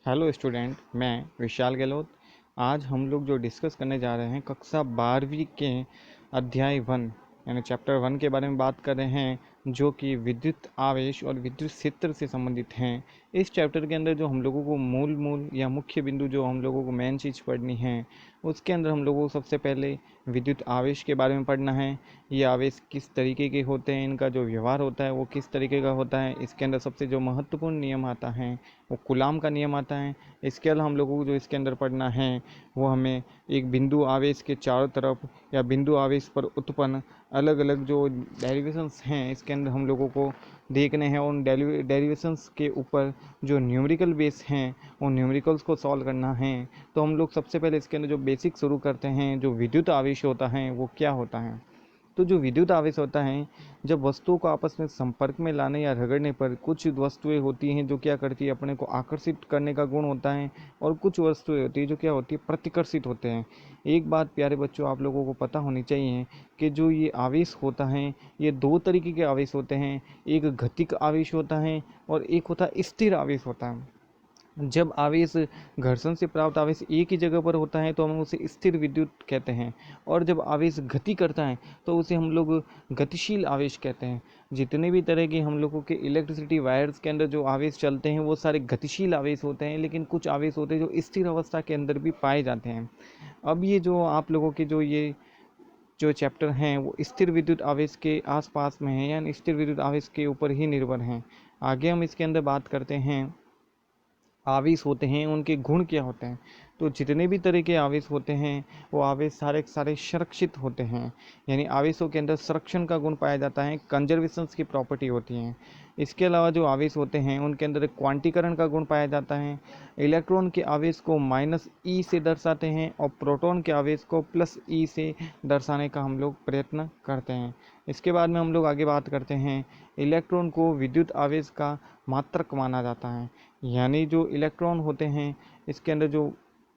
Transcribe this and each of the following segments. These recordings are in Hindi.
हेलो स्टूडेंट, मैं विशाल गहलोत। आज हम लोग जो डिस्कस करने जा रहे हैं कक्षा 12वीं के अध्याय 1 यानी चैप्टर 1 के बारे में बात कर रहे हैं, जो कि विद्युत आवेश और विद्युत क्षेत्र से संबंधित हैं। इस चैप्टर के अंदर जो हम लोगों को मूल या मुख्य बिंदु जो हम लोगों को मेन चीज़ पढ़नी है, उसके अंदर हम लोगों को सबसे पहले विद्युत आवेश के बारे में पढ़ना है। ये आवेश किस तरीके के होते हैं, इनका जो व्यवहार होता है वो किस तरीके का होता है। इसके अंदर सबसे जो महत्वपूर्ण नियम आता है वो कूलाम का नियम आता है। इसके अलावा हम लोगों को जो इसके अंदर पढ़ना है वो हमें एक बिंदु आवेश के चारों तरफ या बिंदु आवेश पर उत्पन्न अलग अलग जो डेरिवेशंस हैं इसके अंदर हम लोगों को देखने हैं। उन डेरिवेशंस के ऊपर जो न्यूमेरिकल बेस हैं उन न्यूमेरिकल्स को सॉल्व करना है। तो हम लोग सबसे पहले इसके अंदर जो बेसिक शुरू करते हैं, जो विद्युत आवेश होता है वो क्या होता है। तो जो विद्युत आवेश होता है, जब वस्तुओं को आपस में संपर्क में लाने या रगड़ने पर कुछ वस्तुएं होती हैं जो क्या करती है, अपने को आकर्षित करने का गुण होता है, और कुछ वस्तुएं होती है जो क्या होती है, प्रतिकर्षित होते हैं। एक बात प्यारे बच्चों आप लोगों को पता होनी चाहिए कि जो ये आवेश होता है ये दो तरीके के आवेश होते हैं। एक गतिक आवेश होता है और एक होता है स्थिर आवेश होता है। जब आवेश घर्षण से प्राप्त आवेश एक ही जगह पर होता है तो हम उसे स्थिर विद्युत कहते हैं, और जब आवेश गति करता है तो उसे हम लोग गतिशील आवेश कहते हैं। जितने भी तरह के हम लोगों के इलेक्ट्रिसिटी वायर्स के अंदर जो आवेश चलते हैं वो सारे गतिशील आवेश होते हैं, लेकिन कुछ आवेश होते हैं जो स्थिर अवस्था के अंदर भी पाए जाते हैं। अब ये जो आप लोगों के जो चैप्टर हैं वो स्थिर विद्युत आवेश के आसपास में है, यानी स्थिर विद्युत आवेश के ऊपर ही निर्भर हैं। आगे हम इसके अंदर बात करते हैं आवेश होते हैं उनके गुण क्या होते हैं। तो जितने भी तरह के आवेश होते हैं वो आवेश सारे सारे संरक्षित होते हैं, यानी आवेशों के अंदर संरक्षण का गुण पाया जाता है, कंजर्वेशंस की प्रॉपर्टी होती हैं। इसके अलावा जो आवेश होते हैं उनके अंदर क्वांटीकरण का गुण पाया जाता है। इलेक्ट्रॉन के आवेश को -e से दर्शाते हैं और प्रोटॉन के आवेश को +e से दर्शाने का हम लोग प्रयत्न करते हैं। इसके बाद में हम लोग आगे बात करते हैं, इलेक्ट्रॉन को विद्युत आवेश का मात्रक माना जाता है। यानी जो इलेक्ट्रॉन होते हैं इसके अंदर जो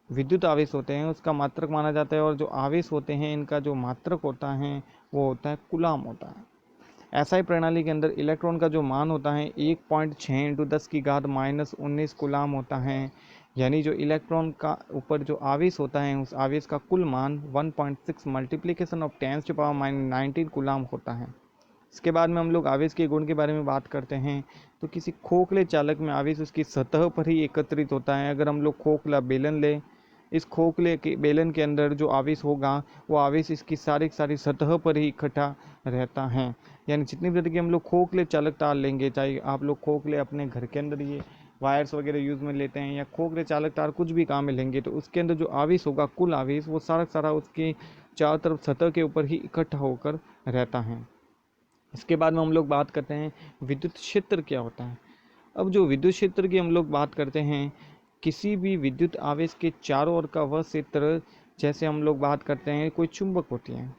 विद्युत आवेश होते हैं उसका मात्रक माना जाता है, और जो आवेश होते हैं इनका जो मात्रक होता है वो होता है कूलाम होता है। एसआई प्रणाली के अंदर इलेक्ट्रॉन का जो मान होता है 1.6 × 10⁻⁻19 कूलाम होता है। यानी जो इलेक्ट्रॉन का ऊपर जो आवेश होता है उस आवेश का कुल मान 1.6 मल्टीप्लिकेशन ऑफ 10⁻⁻19 कूलाम होता है। इसके बाद में हम लोग आवेश के गुण के बारे में बात करते हैं। तो किसी खोखले चालक में आवेश उसकी सतह पर ही एकत्रित होता है। अगर हम लोग खोखला बेलन लें, इस खोखले के बेलन के अंदर जो आवेश होगा वो आवेश इसकी सारी सतह पर ही इकट्ठा रहता है। यानी जितनी भी तरह के हम लोग खोखले चालक तार लेंगे, चाहे आप लोग खोखले अपने घर के अंदर ये वायर्स वगैरह यूज़ में लेते हैं या खोखले चालक तार कुछ भी काम में लेंगे, तो उसके अंदर जो आवेश होगा कुल आवेश वो सारा उसके चारों तरफ सतह के ऊपर ही इकट्ठा होकर रहता है। इसके बाद में हम लोग बात करते हैं विद्युत क्षेत्र क्या होता है। अब जो विद्युत क्षेत्र की हम लोग बात करते हैं, किसी भी विद्युत आवेश के चारों ओर का वह क्षेत्र, जैसे हम लोग बात करते हैं कोई चुंबक होती है,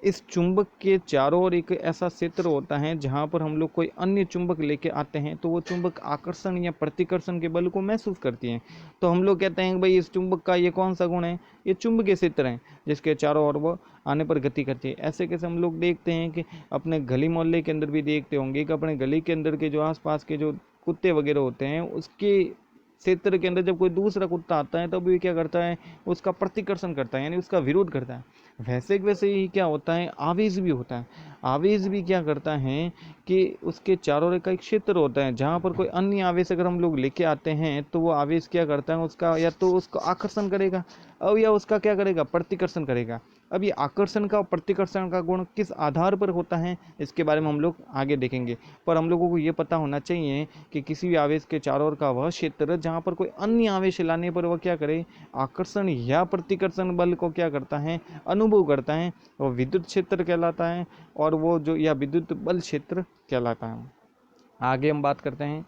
इस चुंबक के चारों ओर एक ऐसा क्षेत्र होता है जहाँ पर हम लोग कोई अन्य चुंबक लेके आते हैं तो वो चुंबक आकर्षण या प्रतिकर्षण के बल को महसूस करती हैं। तो हम लोग कहते हैं कि भाई इस चुंबक का ये कौन सा गुण है, ये चुंबकीय क्षेत्र है जिसके चारों ओर वो आने पर गति करती है। ऐसे कैसे हम लोग देखते हैं कि अपने गली मोहल्ले के अंदर भी देखते होंगे कि अपने गली के अंदर के जो आसपास के जो कुत्ते वगैरह होते हैं उसके क्षेत्र के अंदर जब कोई दूसरा कुत्ता आता है तब ये क्या करता है, उसका प्रतिकर्षण करता है, यानी उसका विरोध करता है। वैसे ही क्या होता है, आवेश भी होता है। आवेश भी क्या करता है कि उसके चारों ओर का एक क्षेत्र होता है जहाँ पर कोई अन्य आवेश अगर हम लोग लेके आते हैं तो वो आवेश क्या करता है, उसका या तो उसको आकर्षण करेगा और या उसका क्या करेगा, प्रतिकर्षण करेगा। अब ये आकर्षण का और प्रतिकर्षण का गुण किस आधार पर होता है इसके बारे में हम लोग आगे देखेंगे। पर हम लोगों को ये पता होना चाहिए कि किसी भी आवेश के चारों ओर का वह क्षेत्र जहाँ पर कोई अन्य आवेश लाने पर वह क्या करे, आकर्षण या प्रतिकर्षण बल को क्या करता है, अनुभव करता है, वो विद्युत क्षेत्र कहलाता है, और वो जो या विद्युत बल क्षेत्र कहलाता है। आगे हम बात करते हैं,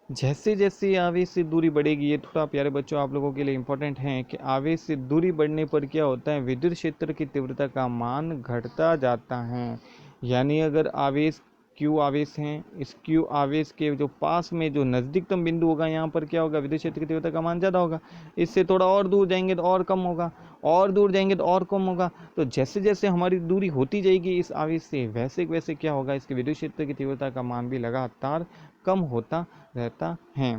जैसे जैसे आवेश से दूरी बढ़ेगी, ये थोड़ा प्यारे बच्चों आप लोगों के लिए इम्पोर्टेंट है कि आवेश से दूरी बढ़ने पर क्या होता है, विद्युत क्षेत्र की तीव्रता का मान घटता जाता है। यानी अगर आवेश Q आवेश हैं, इस Q आवेश के जो पास में जो नज़दीकतम बिंदु होगा यहाँ पर क्या होगा, विद्युत क्षेत्र की तीव्रता का मान ज़्यादा होगा। इससे थोड़ा और दूर जाएंगे तो और कम होगा, और दूर जाएंगे तो और कम होगा। तो जैसे जैसे हमारी दूरी होती जाएगी इस आवेश से, वैसे वैसे क्या होगा, इसके विद्युत क्षेत्र की तीव्रता का मान भी लगातार कम होता रहता है।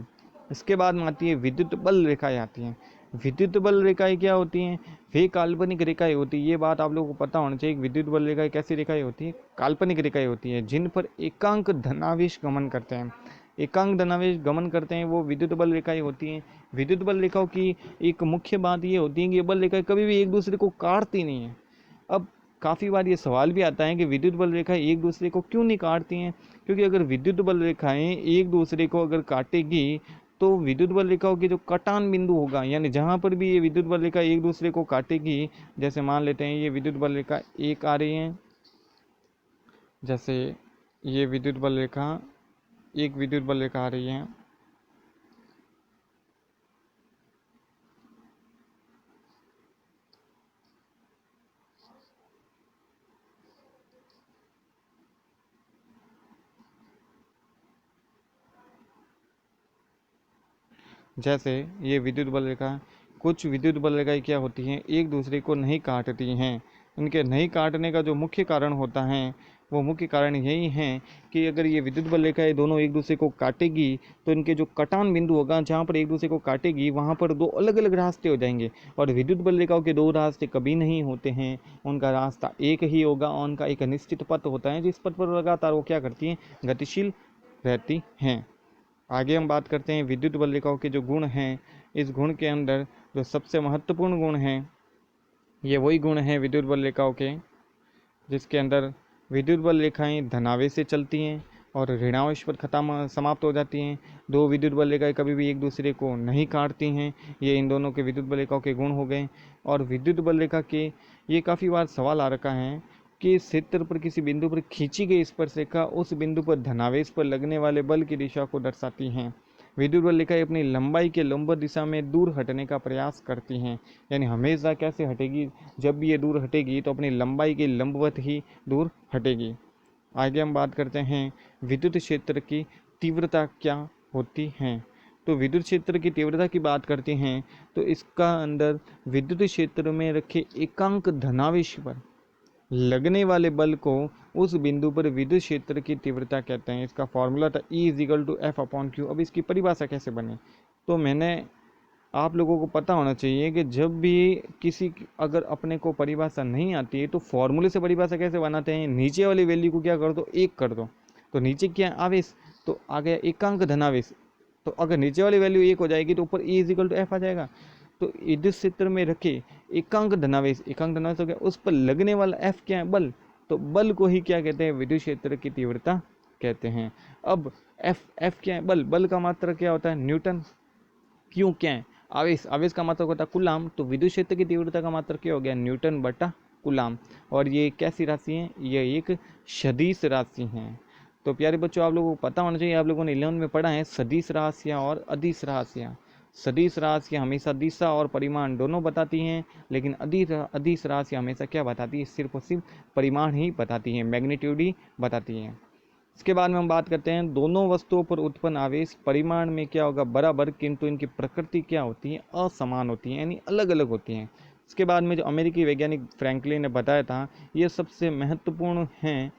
इसके बाद में आती है विद्युत बल रेखाएं आती हैं। विद्युत बल रेखाएं क्या होती हैं? वे काल्पनिक रेखाएं होती है। ये बात आप लोगों को पता होना चाहिए। विद्युत बल रेखाएं कैसी रेखाएं होती है? काल्पनिक रेखाएं होती है, जिन पर एकांक धनावेश गमन करते हैं। एकांक धनावेश गमन करते हैं वो विद्युत बल रेखाएं होती हैं। विद्युत बल रेखाओं की एक मुख्य बात ये होती है कि ये बल रेखाएं कभी भी एक दूसरे को काटती नहीं है। अब काफ़ी बार ये सवाल भी आता है कि विद्युत बल रेखाएं एक दूसरे को क्यों नहीं काटती हैं? क्योंकि अगर विद्युत बल रेखाएं एक दूसरे को अगर काटेगी तो विद्युत बल रेखाओं के जो कटान बिंदु होगा, यानी जहाँ पर भी ये विद्युत बल रेखा एक दूसरे को काटेगी, जैसे मान लेते हैं ये विद्युत बल रेखा एक आ रही है, जैसे ये विद्युत बल रेखा एक विद्युत बल रेखा आ रही है, जैसे ये विद्युत बल रेखा, कुछ विद्युत बल रेखाएं क्या होती हैं, एक दूसरे को नहीं काटती हैं। इनके नहीं काटने का जो मुख्य कारण होता है वो मुख्य कारण यही है कि अगर ये विद्युत बल रेखाएं दोनों एक दूसरे को काटेगी तो इनके जो कटान बिंदु होगा, जहाँ पर एक दूसरे को काटेगी वहाँ पर दो अलग अलग रास्ते हो जाएंगे। और विद्युत बल रेखाओं के दो रास्ते कभी नहीं होते हैं, उनका रास्ता एक ही होगा और उनका एक निश्चित पथ होता है, जिस पथ पर लगातार वो क्या करती हैं, गतिशील रहती हैं। आगे हम बात करते हैं विद्युत बल रेखाओं के जो गुण हैं। इस गुण के अंदर जो सबसे महत्वपूर्ण गुण हैं ये वही गुण हैं विद्युत बल रेखाओं के, जिसके अंदर विद्युत बल रेखाएं धनावेश से चलती हैं और ऋणावेश पर खत्म समाप्त हो जाती हैं। दो विद्युत बल रेखाएं कभी भी एक दूसरे को नहीं काटती हैं। ये इन दोनों के विद्युत बल रेखाओं के गुण हो गए। और विद्युत बल रेखा के ये काफ़ी बार सवाल आ रखा है कि क्षेत्र पर किसी बिंदु पर खींची गई स्पर्श रेखा उस बिंदु पर धनावेश पर लगने वाले बल की दिशा को दर्शाती हैं। विद्युत बल रेखाएं अपनी लंबाई के लंबवत दिशा में दूर हटने का प्रयास करती हैं। यानी हमेशा कैसे हटेगी, जब भी ये दूर हटेगी तो अपनी लंबाई के लंबवत ही दूर हटेगी। आगे हम बात करते हैं विद्युत क्षेत्र की तीव्रता क्या होती है। तो विद्युत क्षेत्र की तीव्रता की बात करते हैं तो इसका अंदर विद्युत क्षेत्र में रखे एकांक धनावेश पर लगने वाले बल को उस बिंदु पर विद्युत क्षेत्र की तीव्रता कहते हैं। इसका फॉर्मूला था E=F/Q। अब इसकी परिभाषा कैसे बने, तो मैंने आप लोगों को पता होना चाहिए कि जब भी किसी अगर अपने को परिभाषा नहीं आती है तो फॉर्मूले से परिभाषा कैसे बनाते हैं, नीचे वाली वैल्यू को क्या कर दो, एक कर दो। तो नीचे क्या है, आवेश, तो आ गया एकांक धनावेश। तो अगर नीचे वाली वैल्यू एक हो जाएगी तो ऊपर E=F आ जाएगा। तो विद्युत क्षेत्र में रखे एकांक धनावेश हो गया, उस पर लगने वाला F क्या है, बल। तो बल को ही क्या कहते हैं, विद्युत क्षेत्र की तीव्रता कहते हैं। अब F क्या है, बल। बल का मात्रक क्या होता है, न्यूटन। क्यों क्या है, आवेश। आवेश का मात्रक होता है कूलाम। तो विद्युत क्षेत्र की तीव्रता का मात्रक क्या हो गया, न्यूटन बटा कूलाम। और ये कैसी राशि है, ये एक सदिश राशि है। तो प्यारे बच्चों, आप लोगों को पता होना चाहिए, आप लोगों ने 11 में पढ़ा है सदिश राशियाँ और अदिश राशियाँ। सदिश राशियाँ हमेशा दिशा और परिमाण दोनों बताती हैं, लेकिन अदिश राशियाँ हमेशा क्या बताती है, सिर्फ और सिर्फ परिमाण ही बताती हैं, मैग्नीट्यूड ही बताती हैं। इसके बाद में हम बात करते हैं दोनों वस्तुओं पर उत्पन्न आवेश परिमाण में क्या होगा, बराबर, किंतु इनकी प्रकृति क्या होती है, असमान होती है, यानी अलग अलग होती हैं। इसके बाद में जो अमेरिकी वैज्ञानिक फ्रैंकलिन ने बताया था, ये सबसे महत्वपूर्ण हैं।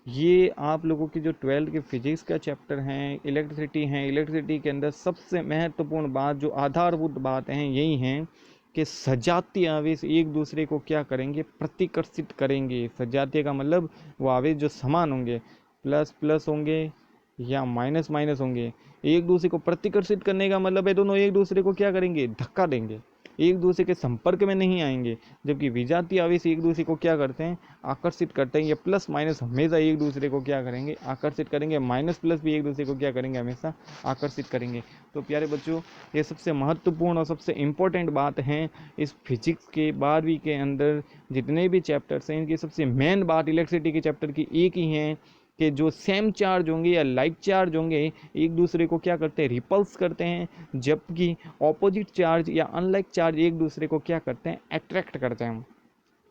ये आप लोगों की जो 12th के फिजिक्स का चैप्टर हैं, इलेक्ट्रिसिटी हैं, इलेक्ट्रिसिटी के अंदर सबसे महत्वपूर्ण बात, जो आधारभूत बात हैं, यही हैं कि सजातीय आवेश एक दूसरे को क्या करेंगे, प्रतिकर्षित करेंगे। सजातीय का मतलब वो आवेश जो समान होंगे, प्लस प्लस होंगे या माइनस माइनस होंगे। एक दूसरे को प्रतिकर्षित करने का मतलब है दोनों एक दूसरे को क्या करेंगे, धक्का देंगे, एक दूसरे के संपर्क में नहीं आएंगे। जबकि विजातीय आवेश एक दूसरे को क्या करते हैं, आकर्षित करते हैं। ये प्लस माइनस हमेशा एक दूसरे को क्या करेंगे, आकर्षित करेंगे। माइनस प्लस भी एक दूसरे को क्या करेंगे, हमेशा आकर्षित करेंगे। तो प्यारे बच्चों, ये सबसे महत्वपूर्ण और सबसे इम्पोर्टेंट बात है इस फिजिक्स के 12वीं के अंदर जितने भी चैप्टर्स हैं, इनकी सबसे मेन बात इलेक्ट्रिसिटी के चैप्टर की एक ही है कि जो सेम चार्ज होंगे या लाइक चार्ज होंगे एक दूसरे को क्या करते हैं, रिपल्स करते हैं, जबकि ऑपोजिट चार्ज या अनलाइक चार्ज एक दूसरे को क्या करते हैं, अट्रैक्ट करते हैं।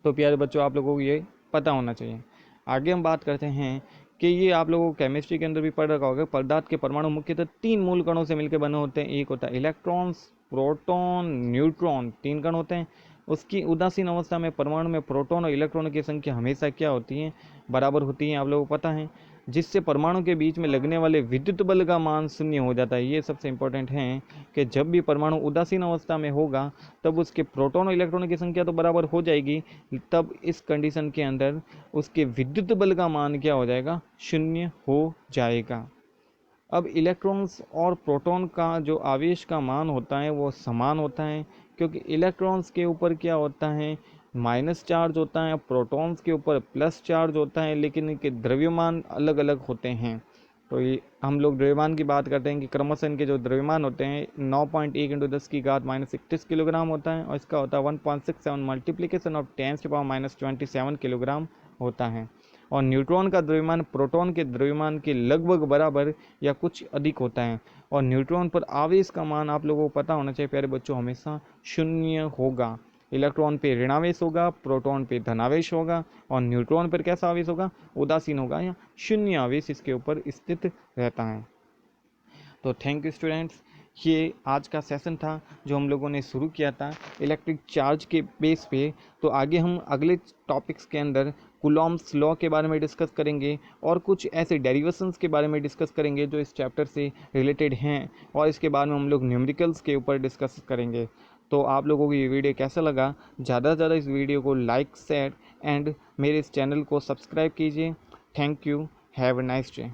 तो प्यारे बच्चों, आप लोगों को ये पता होना चाहिए। आगे हम बात करते हैं कि ये आप लोगों को केमिस्ट्री के अंदर भी पढ़ रखा होगा, पदार्थ के परमाणु मुख्यतः 3 मूल कणों से मिलकर बने होते हैं। एक होता है इलेक्ट्रॉन्स, प्रोटॉन, न्यूट्रॉन, 3 कण होते हैं। उसकी उदासीन अवस्था में परमाणु में प्रोटॉन और इलेक्ट्रॉन की संख्या हमेशा क्या होती है, बराबर होती है, आप लोगों को पता है। जिससे परमाणु के बीच में लगने वाले विद्युत बल का मान शून्य हो जाता है। ये सबसे इम्पोर्टेंट है कि जब भी परमाणु उदासीन अवस्था में होगा तब उसके प्रोटॉन और इलेक्ट्रॉन की संख्या तो बराबर हो जाएगी, तब इस कंडीशन के अंदर उसके विद्युत बल का मान क्या हो जाएगा, शून्य हो जाएगा। अब इलेक्ट्रॉन्स और प्रोटॉन का जो आवेश का मान होता है वो समान होता है, क्योंकि इलेक्ट्रॉन्स के ऊपर क्या होता है, माइनस चार्ज होता है, प्रोटॉन्स के ऊपर प्लस चार्ज होता है, लेकिन इनके द्रव्यमान अलग अलग होते हैं। तो ये हम लोग द्रव्यमान की बात करते हैं कि क्रमशः इनके जो द्रव्यमान होते हैं 9.1 × 10⁻⁻31 किलोग्राम होता है, और इसका होता है 1.67 मल्टीप्लिकेशन ऑफ 10⁻⁻27 किलोग्राम होता है। और न्यूट्रॉन का द्रव्यमान प्रोटॉन के द्रव्यमान के लगभग बराबर या कुछ अधिक होता है। और न्यूट्रॉन पर आवेश का मान आप लोगों को पता होना चाहिए प्यारे बच्चों, हमेशा शून्य होगा। इलेक्ट्रॉन पे ऋणावेश होगा, प्रोटॉन पे धनावेश होगा, और न्यूट्रॉन पर कैसा आवेश होगा, उदासीन होगा या शून्य आवेश इसके ऊपर स्थित रहता है। तो थैंक यू स्टूडेंट्स, ये आज का सेशन था जो हम लोगों ने शुरू किया था इलेक्ट्रिक चार्ज के बेस पे। तो आगे हम अगले टॉपिक्स के अंदर कूलॉम्स लॉ के बारे में डिस्कस करेंगे और कुछ ऐसे डेरिवेशंस के बारे में डिस्कस करेंगे जो इस चैप्टर से रिलेटेड हैं, और इसके बाद में हम लोग न्यूमेरिकल्स के ऊपर डिस्कस करेंगे। तो आप लोगों को ये वीडियो कैसा लगा, ज़्यादा से ज़्यादा इस वीडियो को लाइक, शेयर एंड मेरे इस चैनल को सब्सक्राइब कीजिए। Thank you, have a nice day.